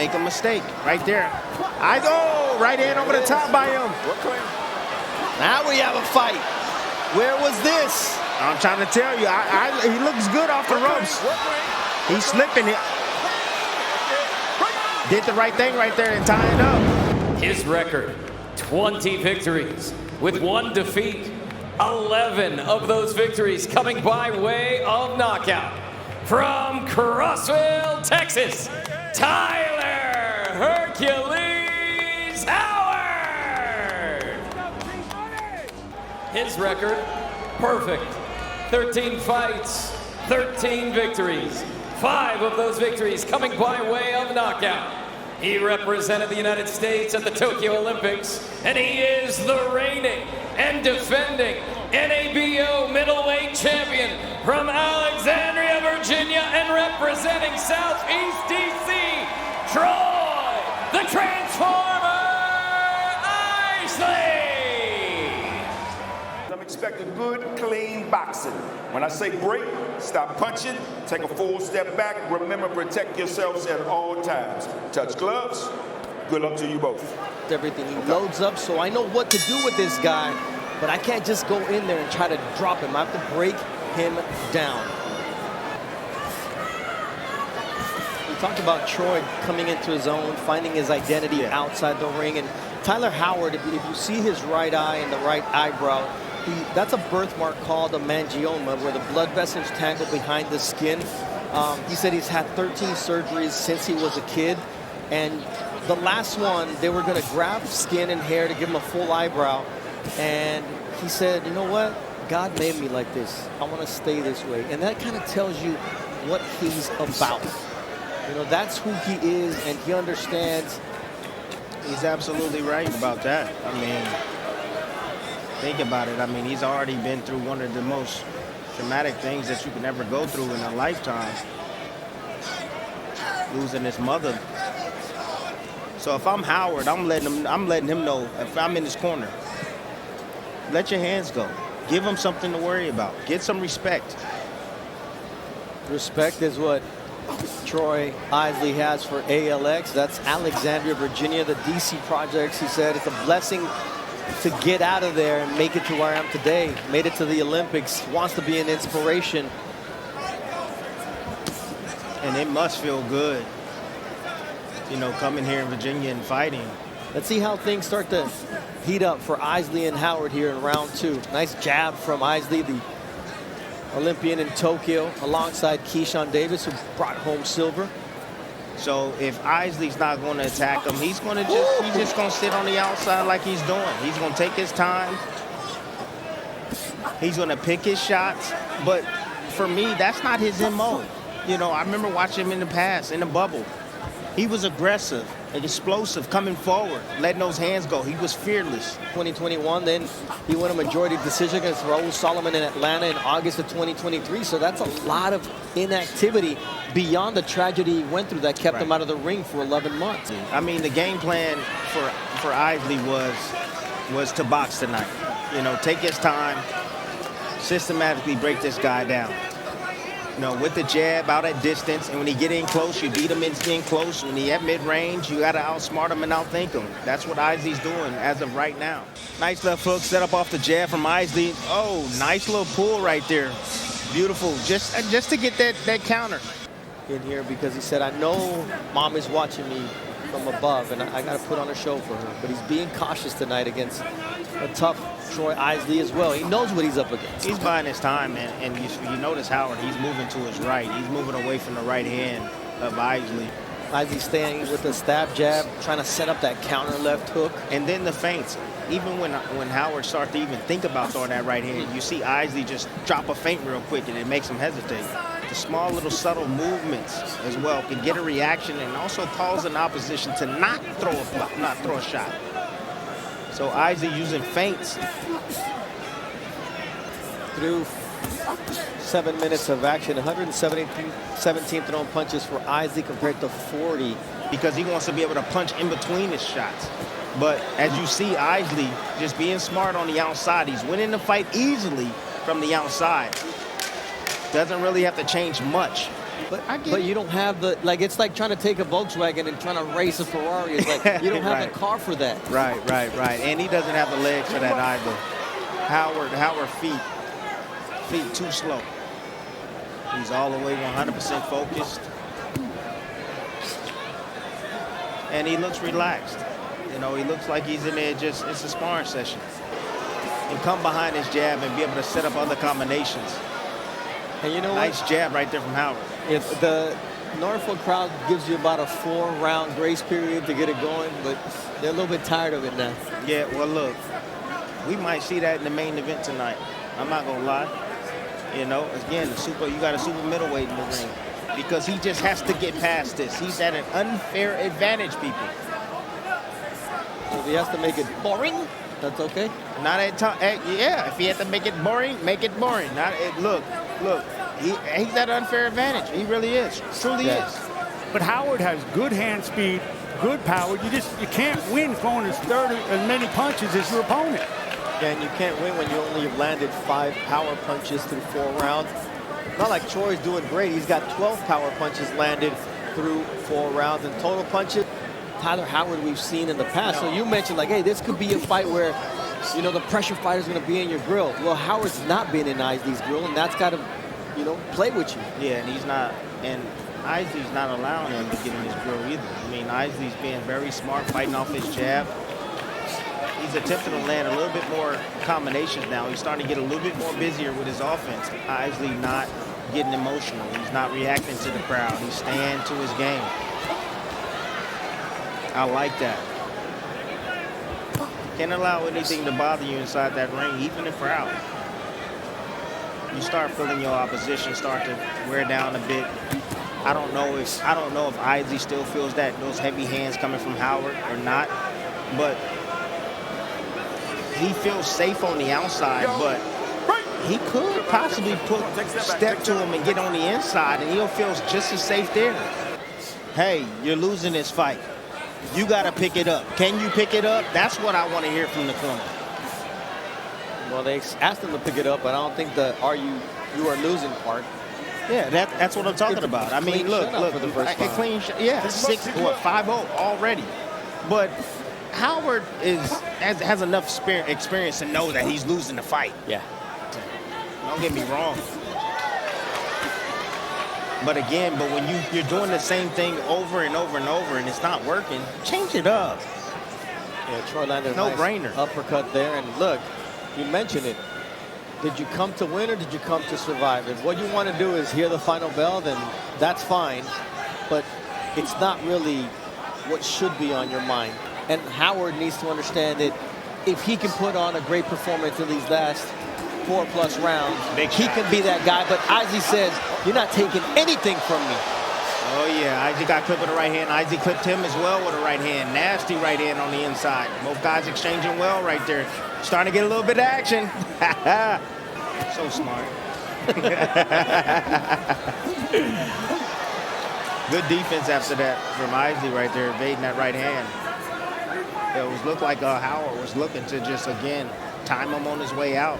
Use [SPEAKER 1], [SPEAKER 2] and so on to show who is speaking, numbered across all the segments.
[SPEAKER 1] Make a mistake right there. Right hand over the top by him.
[SPEAKER 2] Now we have a fight. Where was this?
[SPEAKER 1] I'm trying to tell you, he looks good off the ropes. He's slipping it. Did the right thing right there and tie it up.
[SPEAKER 3] His record, 20 victories with 1 defeat. 11 of those victories coming by way of knockout. From Crossville, Texas, Tyler Hercules Howard. His record, perfect. 13 fights, 13 victories. 5 of those victories coming by way of knockout. He represented the United States at the Tokyo Olympics, and he is the reigning and defending NABO middleweight champion from Alexandria, Virginia, and representing Southeast DC, Troy, the Transformer Isley.
[SPEAKER 4] I'm expecting good, clean boxing. When I say break, stop punching, take a full step back. Remember, protect yourselves at all times. Touch gloves. Good luck to you both.
[SPEAKER 2] Everything he loads up, so I know what to do with this guy, but I can't just go in there and try to drop him. I have to break him down. We talked about Troy coming into his own, finding his identity outside the ring, and Tyler Howard, if you see his right eye and the right eyebrow, that's a birthmark called a meningioma, where the blood vessels tangle behind the skin. He said he's had 13 surgeries since he was a kid, and the last one, they were going to grab skin and hair to give him a full eyebrow, and he said, you know what? God made me like this. I want to stay this way. And that kind of tells you what he's about. You know, that's who he is, and he understands.
[SPEAKER 1] He's absolutely right about that. I mean, think about it. I mean, he's already been through one of the most traumatic things that you can ever go through in a lifetime. Losing his mother. So if I'm Howard, I'm letting him know, if I'm in his corner, let your hands go. Give him something to worry about. Get some respect.
[SPEAKER 2] Respect is what Troy Isley has for ALX. That's Alexandria, Virginia, the DC projects. He said it's a blessing to get out of there and make it to where I am today. Made it to the Olympics. Wants to be an inspiration.
[SPEAKER 1] And it must feel good, you know, coming here in Virginia and fighting.
[SPEAKER 2] Let's see how things start to heat up for Isley and Howard here in round 2. Nice jab from Isley, the Olympian in Tokyo, alongside Keyshawn Davis, who brought home silver.
[SPEAKER 1] So if Isley's not going to attack him, he's going to just going to sit on the outside like he's doing. He's going to take his time. He's going to pick his shots. But for me, that's not his MO. You know, I remember watching him in the past, in the bubble. He was aggressive, explosive, coming forward, letting those hands go. He was fearless.
[SPEAKER 2] 2021, then he won a majority decision against Raul Solomon in Atlanta in August of 2023. So that's a lot of inactivity beyond the tragedy he went through that kept him out of the ring for 11 months.
[SPEAKER 1] I mean, the game plan for Isley was to box tonight. You know, take his time, systematically break this guy down. You know, with the jab out at distance, and when he get in close, you beat him in close. When he at mid-range, you got to outsmart him and outthink him. That's what Isley's doing as of right now. Nice left hook set up off the jab from Isley. Oh, nice little pull right there. Beautiful, just to get that counter.
[SPEAKER 2] In here because he said, I know Mom is watching me from above, and I got to put on a show for her. But he's being cautious tonight against a tough Troy Isley as well. He knows what he's up against.
[SPEAKER 1] He's buying his time, man. And you notice Howard, he's moving to his right. He's moving away from the right hand of Isley.
[SPEAKER 2] Isley staying with the stab jab, trying to set up that counter left hook.
[SPEAKER 1] And then the feints. Even when Howard starts to even think about throwing that right hand, you see Isley just drop a feint real quick, and it makes him hesitate. The small little subtle movements as well can get a reaction and also cause an opposition to not throw a shot. So Isley using feints.
[SPEAKER 2] Through 7 minutes of action, 117 thrown punches for Isley compared to 40.
[SPEAKER 1] Because he wants to be able to punch in between his shots. But as you see Isley just being smart on the outside, he's winning the fight easily from the outside. Doesn't really have to change much I get
[SPEAKER 2] But
[SPEAKER 1] it.
[SPEAKER 2] you don't have the, like, it's like trying to take a Volkswagen and trying to race a Ferrari. It's like, you don't have
[SPEAKER 1] Right.
[SPEAKER 2] the car for that.
[SPEAKER 1] Right. And he doesn't have the legs for that either. Howard feet too slow. He's all the way 100% focused. And he looks relaxed. You know, he looks like he's in there it's a sparring session. And come behind his jab and be able to set up other combinations.
[SPEAKER 2] And you know
[SPEAKER 1] Nice
[SPEAKER 2] what?
[SPEAKER 1] jab right there from Howard.
[SPEAKER 2] If the Norfolk crowd gives you about a 4-round grace period to get it going, but they're a little bit tired of it now.
[SPEAKER 1] Yeah, well, look, we might see that in the main event tonight. I'm not going to lie. You know, again, you got a super middleweight in the ring because he just has to get past this. He's at an unfair advantage, people.
[SPEAKER 2] If he has to make it boring, that's okay.
[SPEAKER 1] Not at time. Yeah, if he had to make it boring, make it boring. Look, he's at an unfair advantage. He really is. Truly is.
[SPEAKER 5] But Howard has good hand speed, good power. You can't win throwing as many punches as your opponent.
[SPEAKER 2] Yeah, and you can't win when you only have landed 5 power punches through 4 rounds. Not like Troy's doing great. He's got 12 power punches landed through 4 rounds. And total punches, Tyler Howard we've seen in the past. So you mentioned, like, hey, this could be a fight where, you know, the pressure fighter's going to be in your grill. Well, Howard's not been in Isley's grill, and that's got to, you know, play with you.
[SPEAKER 1] Yeah, and he's not. And Isley's not allowing him to get in his grill either. I mean, Isley's being very smart, fighting off his jab. He's attempting to land a little bit more combinations now. He's starting to get a little bit more busier with his offense. Isley not getting emotional. He's not reacting to the crowd. He's staying to his game. I like that. Can't allow anything to bother you inside that ring, even the crowd. You start feeling your opposition start to wear down a bit. I don't know if Isley still feels those heavy hands coming from Howard or not, but he feels safe on the outside, but he could possibly step to him and get on the inside, and he'll feel just as safe there. Hey, you're losing this fight. You got to pick it up. Can you pick it up? That's what I want to hear from the corner.
[SPEAKER 2] Well, they asked him to pick it up, but I don't think the you are losing part.
[SPEAKER 1] Yeah, that's what I'm talking about. I mean, look,
[SPEAKER 2] for the first
[SPEAKER 1] a
[SPEAKER 2] time.
[SPEAKER 1] clean shot. Yeah, 5-0 already. But Howard has enough experience to know that he's losing the fight.
[SPEAKER 2] Yeah.
[SPEAKER 1] Don't get me wrong. But again, when you're doing the same thing over and over and over and it's not working, change it up.
[SPEAKER 2] Yeah, Troy landed a
[SPEAKER 1] No
[SPEAKER 2] nice
[SPEAKER 1] brainer.
[SPEAKER 2] uppercut there. And look, you mentioned it. Did you come to win or did you come to survive? If what you want to do is hear the final bell, then that's fine. But it's not really what should be on your mind. And Howard needs to understand that if he can put on a great performance in these last 4+ rounds, he can be that guy. But Isley says, you're not taking anything from me.
[SPEAKER 1] Oh, yeah. Isley got clipped with a right hand. Isley clipped him as well with a right hand. Nasty right hand on the inside. Both guys exchanging well right there. Starting to get a little bit of action. So smart. Good defense after that from Isley right there, evading that right hand. It looked like Howard was looking to just, again, time him on his way out.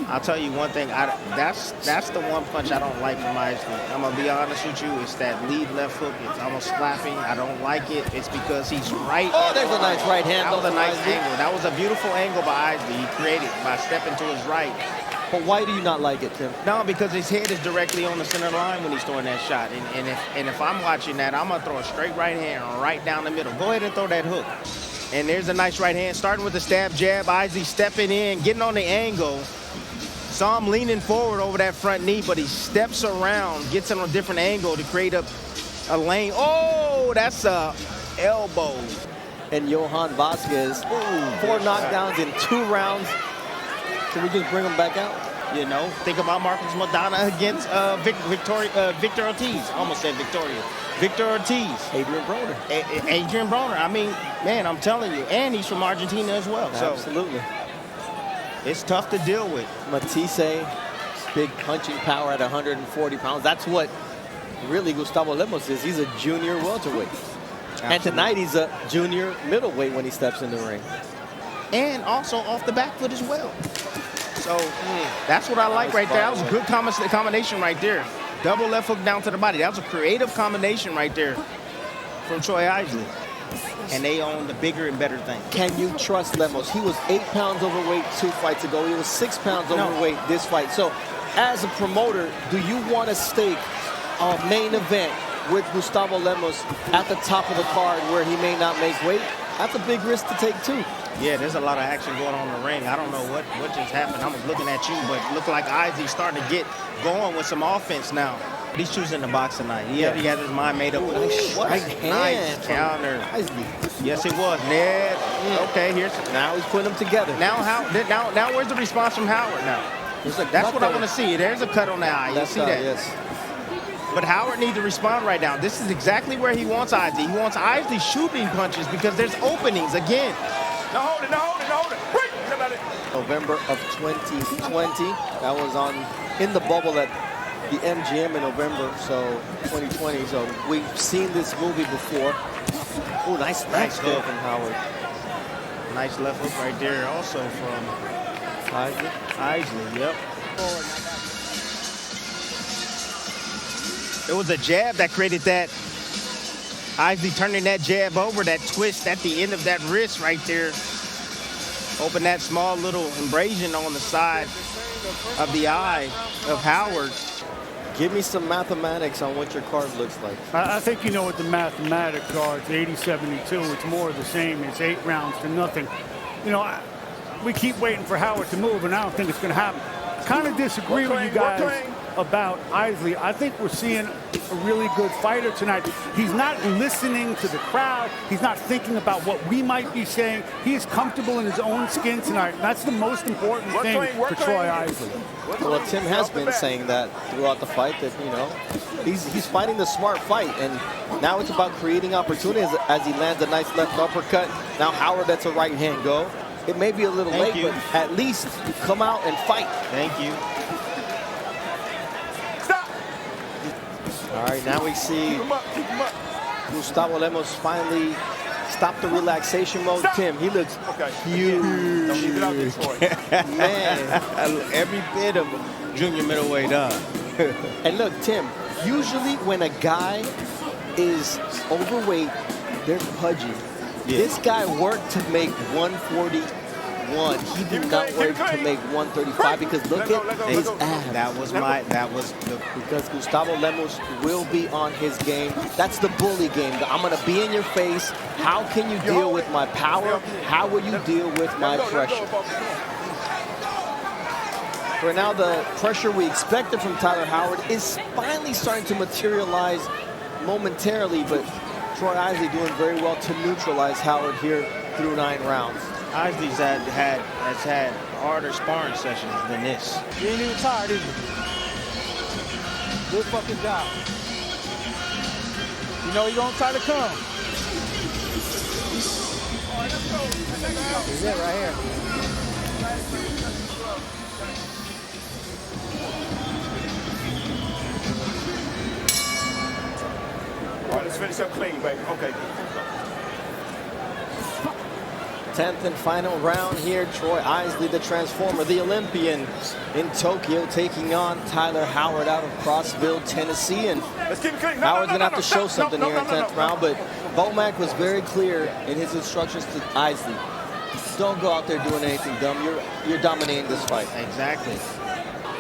[SPEAKER 1] I'll tell you one thing. That's the one punch I don't like from Isley. I'm going to be honest with you. It's that lead left hook. It's almost slapping. I don't like it. It's because he's right.
[SPEAKER 2] Oh, there's a nice right hand.
[SPEAKER 1] That was a nice
[SPEAKER 2] Isley.
[SPEAKER 1] angle. That was a beautiful angle by Isley. He created by stepping to his right.
[SPEAKER 2] But why do you not like it, Tim?
[SPEAKER 1] No, because his head is directly on the center line when he's throwing that shot. And if I'm watching that, I'm going to throw a straight right hand right down the middle. Go ahead and throw that hook. And there's a nice right hand, starting with the stab jab. Isley stepping in, getting on the angle. Saw him leaning forward over that front knee, but he steps around, gets on a different angle to create a lane. Oh, that's a elbow.
[SPEAKER 3] And Johan Vasquez, 4 knockdowns in 2 rounds. Can we just bring him back out?
[SPEAKER 1] You know, think about Marcos Madonna against Victor Ortiz. Almost said Victoria. Victor Ortiz.
[SPEAKER 3] Adrian Broner.
[SPEAKER 1] Adrian Broner. I mean, man, I'm telling you. And he's from Argentina as well.
[SPEAKER 3] Absolutely.
[SPEAKER 1] So it's tough to deal with.
[SPEAKER 3] Matisse, big punching power at 140 pounds. That's what really Gustavo Lemos is. He's a junior welterweight.
[SPEAKER 1] Absolutely.
[SPEAKER 3] And tonight he's a junior middleweight when he steps in the ring.
[SPEAKER 1] And also off the back foot as well. So that's what I like right there. That was a good combination right there. Double left hook down to the body. That was a creative combination right there from Troy Isley. And they own the bigger and better thing.
[SPEAKER 2] Can you trust Lemos? He was 8 pounds overweight 2 fights ago. He was 6 pounds overweight this fight. So as a promoter, do you want to stake a main event with Gustavo Lemos at the top of the card where he may not make weight? That's a big risk to take too.
[SPEAKER 1] Yeah, there's a lot of action going on in the ring. I don't know what just happened. I was looking at you, but it looked like Isley's starting to get going with some offense now. He's choosing to box tonight. He already has his mind made up.
[SPEAKER 2] Nice right hand.
[SPEAKER 1] Nice counter.
[SPEAKER 2] Isley.
[SPEAKER 1] Yes, it was. Ned. Okay, here's.
[SPEAKER 2] Now he's putting them together.
[SPEAKER 1] Now where's the response from Howard now? That's what I want to see. There's a cut on the eye. You see that?
[SPEAKER 2] Yes.
[SPEAKER 1] But Howard needs to respond right now. This is exactly where he wants Isley. He wants Isley shooting punches because there's openings again.
[SPEAKER 4] Now hold it. Break. How about it?
[SPEAKER 2] November of 2020. That was in the bubble at the MGM in November, so 2020. So we've seen this movie before. Oh, nice hook from Howard.
[SPEAKER 1] Nice left hook right there also from Isley, yep. It was a jab that created that. Isley turning that jab over, that twist at the end of that wrist right there. Open that small little abrasion on the side of the eye of Howard.
[SPEAKER 2] Give me some mathematics on what your card looks like.
[SPEAKER 5] I think you know what the mathematics are. It's 80-72. It's more of the same. It's 8 rounds to nothing. You know, we keep waiting for Howard to move, and I don't think it's going to happen. I kind of disagree with you guys about Isley. I think we're seeing a really good fighter tonight. He's not listening to the crowd. He's not thinking about what we might be saying. He's comfortable in his own skin tonight. And that's the most important thing for Troy Isley.
[SPEAKER 2] Well, Tim has been saying that throughout the fight, that, you know, he's fighting the smart fight, and now it's about creating opportunities as he lands a nice left uppercut. Now Howard, that's a right hand go. It may be a little late, but at least come out and fight.
[SPEAKER 1] Thank you.
[SPEAKER 2] All right, now we see Gustavo Lemos finally stop the relaxation mode. Tim, he looks huge.
[SPEAKER 4] Don't leave it out there, Troy.
[SPEAKER 1] Man, every bit of junior middleweight up.
[SPEAKER 2] And look, Tim, usually when a guy is overweight, they're pudgy.
[SPEAKER 1] Yeah.
[SPEAKER 2] This guy worked to make 141. He did not work to make 135 because look at his abs. Because Gustavo Lemos will be on his game. That's the bully game. I'm going to be in your face. How can you deal with my power? How will you deal with my pressure? For now, the pressure we expected from Tyler Howard is finally starting to materialize momentarily, but Troy Isley doing very well to neutralize Howard here through 9 rounds.
[SPEAKER 1] Isley's has had harder sparring sessions than this.
[SPEAKER 5] You ain't even tired, is you? Good fucking job. You know you're gonna try to come. He's it right here.
[SPEAKER 4] All right, let's finish up clean, baby. Okay.
[SPEAKER 2] 10th and final round here. Troy Isley, the Transformer, the Olympian in Tokyo, taking on Tyler Howard out of Crossville, Tennessee. And
[SPEAKER 4] Let's keep it clean.
[SPEAKER 2] Howard's going to have to show something here in 10th round, but Bomac was very clear in his instructions to Isley. Don't go out there doing anything dumb. You're dominating this fight.
[SPEAKER 1] Exactly.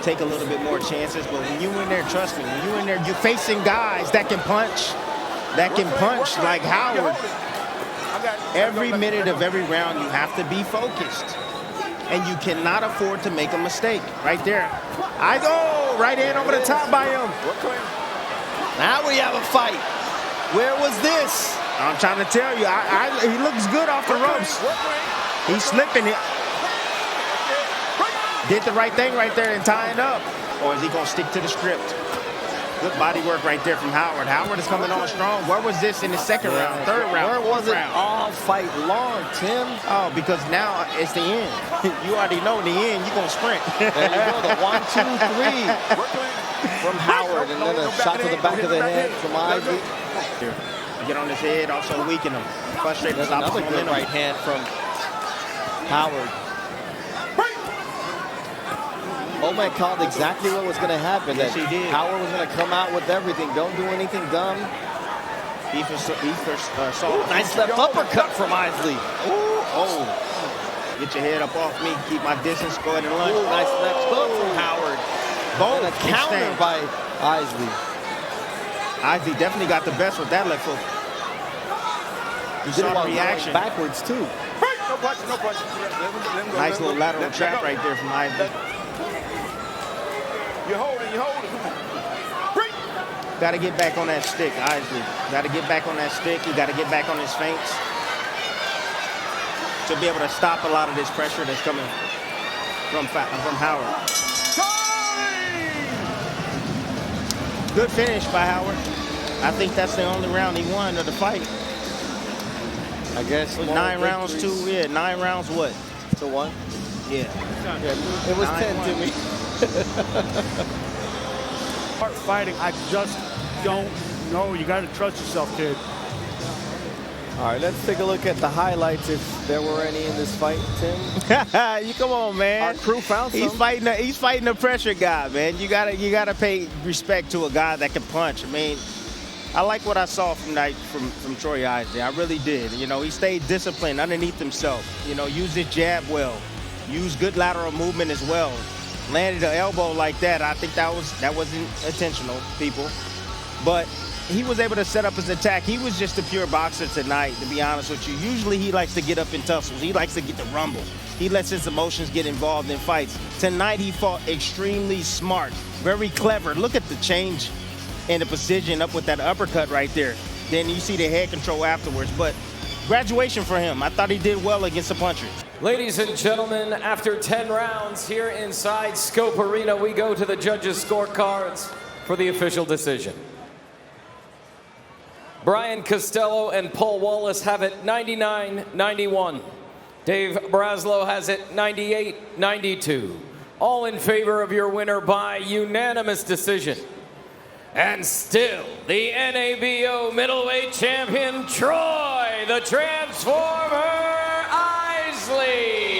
[SPEAKER 1] Take a little bit more chances, but when you in there, trust me, when you in there, you're facing guys that can punch, like Howard. Every minute of every round, you have to be focused. And you cannot afford to make a mistake. Right there. Right hand over the top by him.
[SPEAKER 2] Now we have a fight. Where was this?
[SPEAKER 1] I'm trying to tell you, he looks good off the ropes. He's slipping it. Did the right thing right there and tying up. Or is he going to stick to the script? Good body work right there from Howard. Howard is coming on strong. Where was this in the second round, third round?
[SPEAKER 2] Where was it all fight long, Tim?
[SPEAKER 1] Oh, because now it's the end. You already know in the end, you're going to sprint.
[SPEAKER 2] There you go, the 1, 2, 3 from Howard. And then a shot to the back of the head from Isley.
[SPEAKER 1] Get on his head, also weaken him. Frustrated.
[SPEAKER 2] There's another good right hand from Howard. Oman called exactly what was going to happen.
[SPEAKER 1] Yes,
[SPEAKER 2] that
[SPEAKER 1] he did.
[SPEAKER 2] Howard was going to come out with everything. Don't do anything dumb.
[SPEAKER 1] He saw
[SPEAKER 2] Nice left uppercut from Isley.
[SPEAKER 1] Oh, get your head up off me. Keep my distance. Go ahead and lunge.
[SPEAKER 2] Ooh, nice left hook from Howard.
[SPEAKER 1] Boom.
[SPEAKER 2] And a counter
[SPEAKER 1] Exchange.
[SPEAKER 2] by Isley.
[SPEAKER 1] Isley definitely got the best with that left hook. You
[SPEAKER 2] Did it
[SPEAKER 1] saw
[SPEAKER 2] while
[SPEAKER 1] the reaction.
[SPEAKER 2] going backwards too.
[SPEAKER 4] No punch, no punch. Let him go,
[SPEAKER 1] Nice little lateral
[SPEAKER 4] let him
[SPEAKER 1] trap
[SPEAKER 4] go.
[SPEAKER 1] right there from Isley.
[SPEAKER 4] You're holding, you're holding. Break.
[SPEAKER 1] Got to get back on that stick, Isley. Got to get back on that stick. He got to get back on his feints to be able to stop a lot of this pressure that's coming from Howard. Good finish by Howard. I think that's the only round he won of the fight.
[SPEAKER 2] I guess
[SPEAKER 1] 9 rounds to 9 rounds what?
[SPEAKER 2] to 1.
[SPEAKER 1] Yeah.
[SPEAKER 2] It was 10 to
[SPEAKER 1] 9-1.
[SPEAKER 2] me.
[SPEAKER 5] Hard fighting, I just don't know. You got to trust yourself, kid.
[SPEAKER 2] All right, let's take a look at the highlights if there were any in this fight, Tim.
[SPEAKER 1] You come on, man.
[SPEAKER 2] Our crew found some.
[SPEAKER 1] He's fighting a pressure guy, man. You gotta pay respect to a guy that can punch. I mean, I like what I saw from Troy Isley. I really did. You know, he stayed disciplined underneath himself. You know, used his jab well, used good lateral movement as well. Landed an elbow like that. I think that wasn't intentional, people. But he was able to set up his attack. He was just a pure boxer tonight, to be honest with you. Usually he likes to get up in tussles. He likes to get the rumble. He lets his emotions get involved in fights. Tonight he fought extremely smart, very clever. Look at the change in the position up with that uppercut right there. Then you see the head control afterwards. But graduation for him. I thought he did well against the puncher.
[SPEAKER 3] Ladies and gentlemen, after 10 rounds here inside Scope Arena, we go to the judges' scorecards for the official decision. Brian Costello and Paul Wallace have it 99-91. Dave Braslow has it 98-92. All in favor of your winner by unanimous decision. And still, the NABO middleweight champion, Troy, the Transformer Isley.